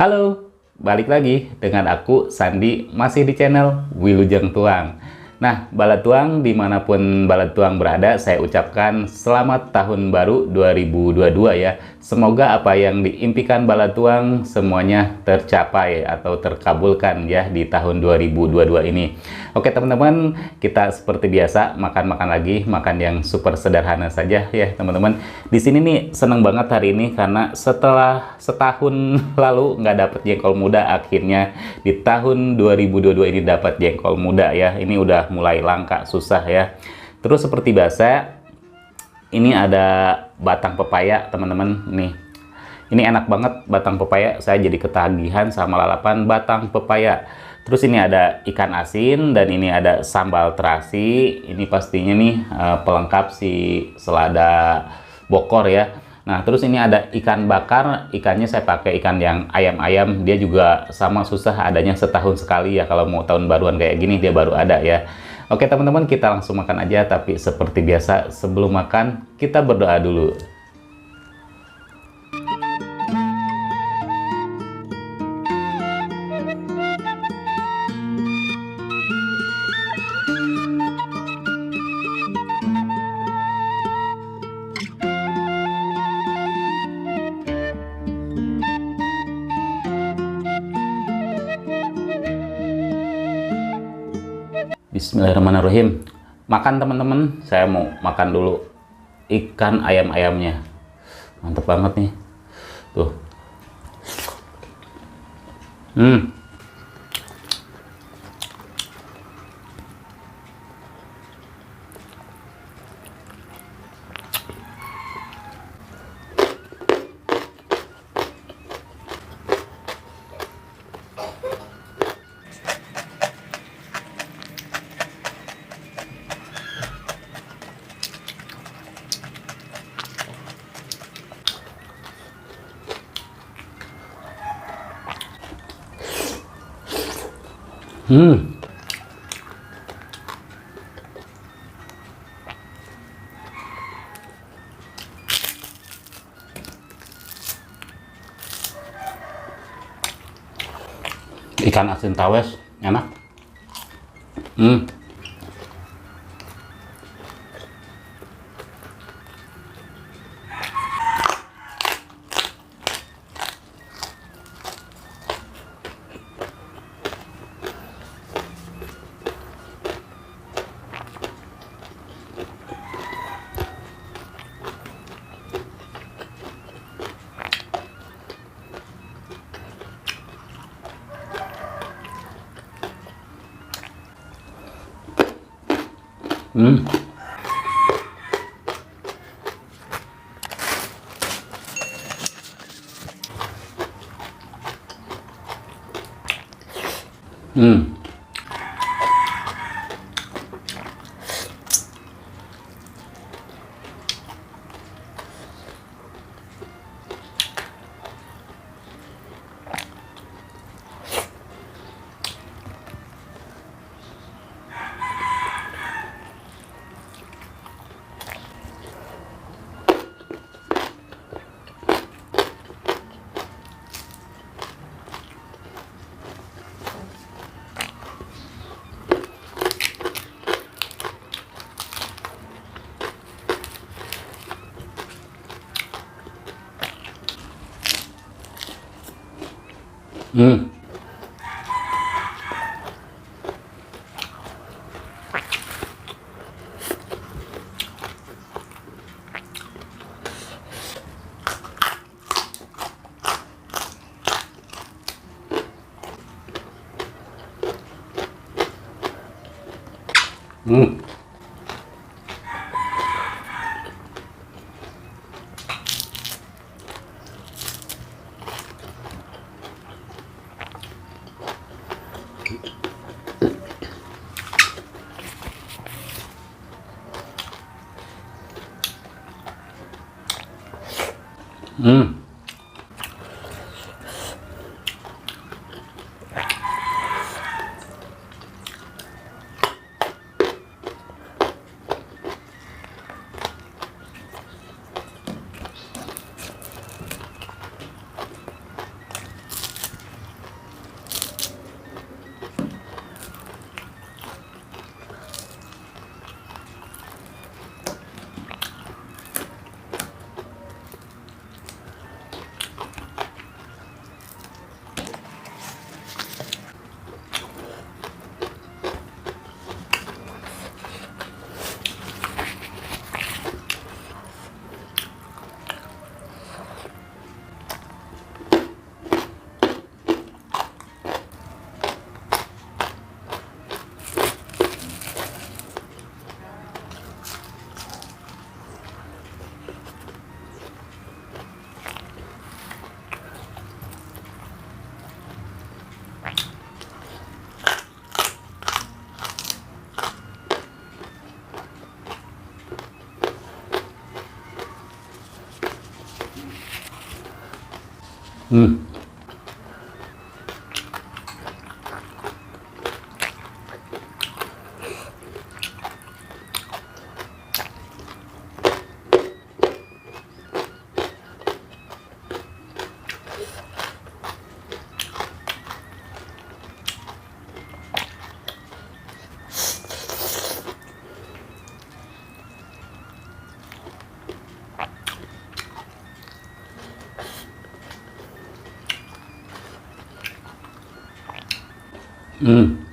Halo, balik lagi dengan aku Sandi, masih di channel Wilujeng Tuang. Nah, Bala Tuang dimanapun Bala Tuang berada, saya ucapkan selamat tahun baru 2022 ya. Semoga apa yang diimpikan Bala Tuang semuanya tercapai atau terkabulkan ya di tahun 2022 ini. Oke teman-teman, kita seperti biasa makan-makan lagi, makan yang super sederhana saja ya teman-teman. Di sini nih seneng banget hari ini karena setelah setahun lalu nggak dapet jengkol muda, akhirnya di tahun 2022 ini dapat jengkol muda ya. Ini udah mulai langka, susah ya. Terus seperti biasa, ini ada batang pepaya teman-teman nih. Ini enak banget batang pepaya, saya jadi ketagihan sama lalapan batang pepaya. Terus ini ada ikan asin dan ini ada sambal terasi. Ini pastinya nih pelengkap si selada bokor ya. Nah, terus ini ada ikan bakar. Ikannya saya pakai ikan yang ayam-ayam. Dia juga sama susah, adanya setahun sekali ya. Kalau mau tahun baruan kayak gini dia baru ada ya. Oke teman-teman, kita langsung makan aja. Tapi seperti biasa sebelum makan kita berdoa dulu. Bismillahirrahmanirrahim. Makan teman-teman, saya mau makan dulu ikan ayam-ayamnya. Mantep banget nih. Tuh. Ikan asin tawes enak. Hmm. Hmm. Hmm.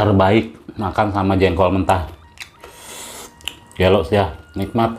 Terbaik makan sama jengkol mentah. Gelos ya, nikmat.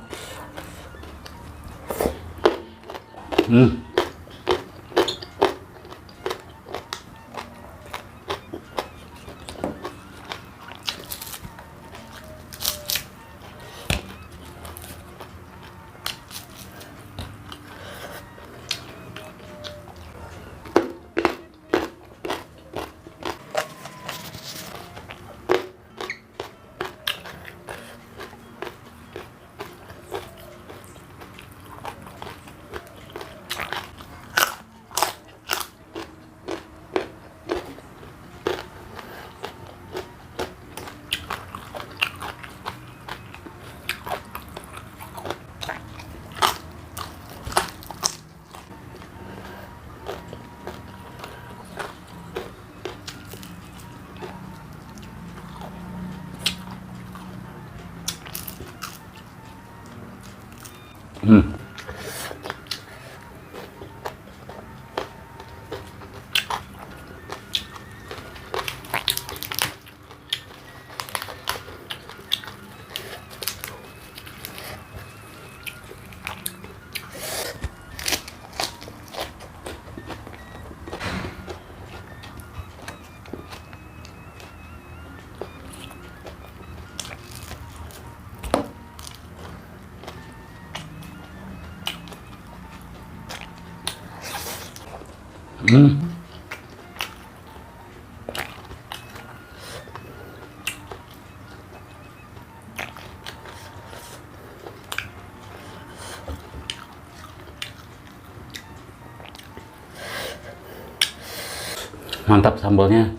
Mantap sambalnya.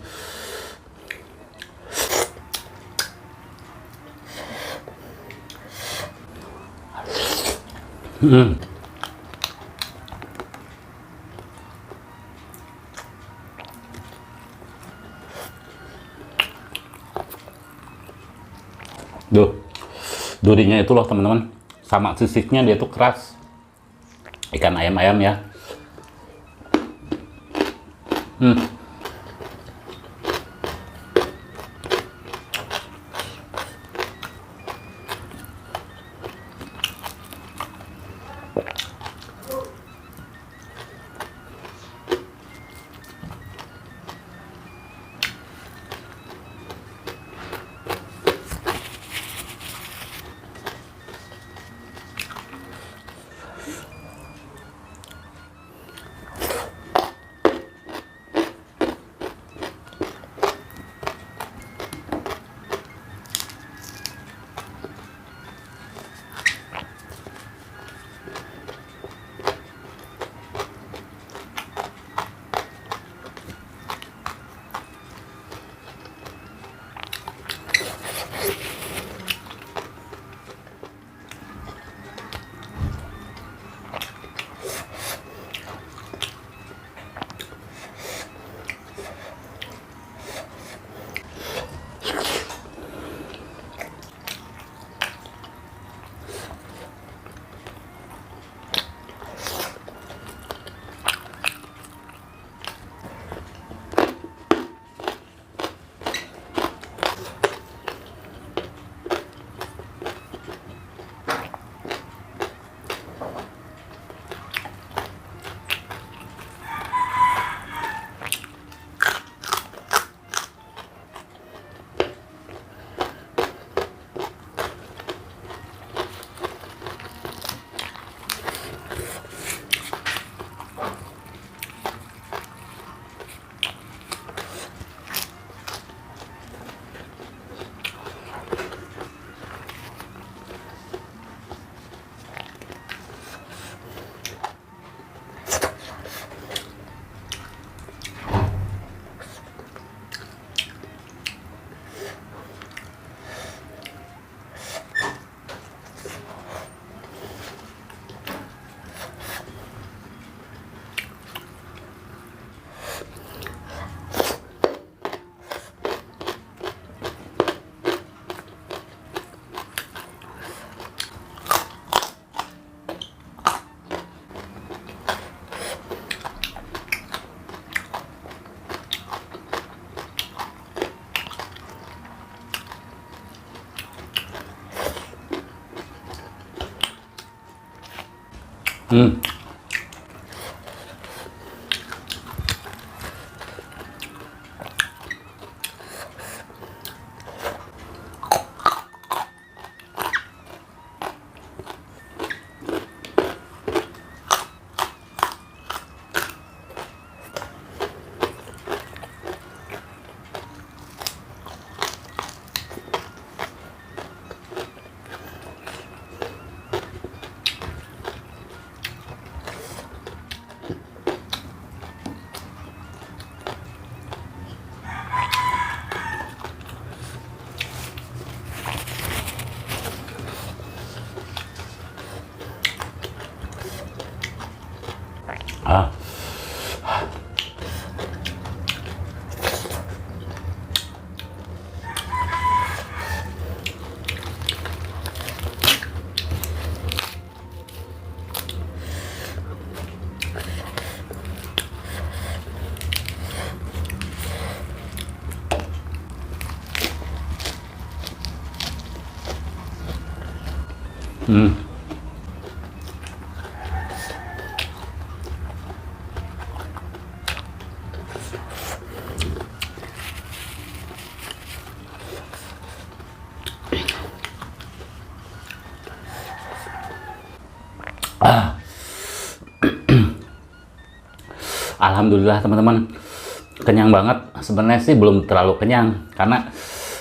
Duh, durinya itu loh teman-teman, sama sisiknya dia tuh keras. Ikan ayam-ayam ya. Hmm. Ah. Hmm. Ah. Alhamdulillah teman-teman, kenyang banget. Sebenarnya sih belum terlalu kenyang karena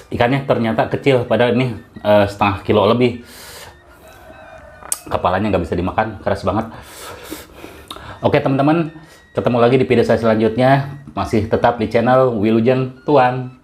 ikannya ternyata kecil, padahal ini setengah kilo lebih. Kepalanya nggak bisa dimakan, keras banget. Oke teman-teman, ketemu lagi di video saya selanjutnya, masih tetap di channel Wilujeng Tuang.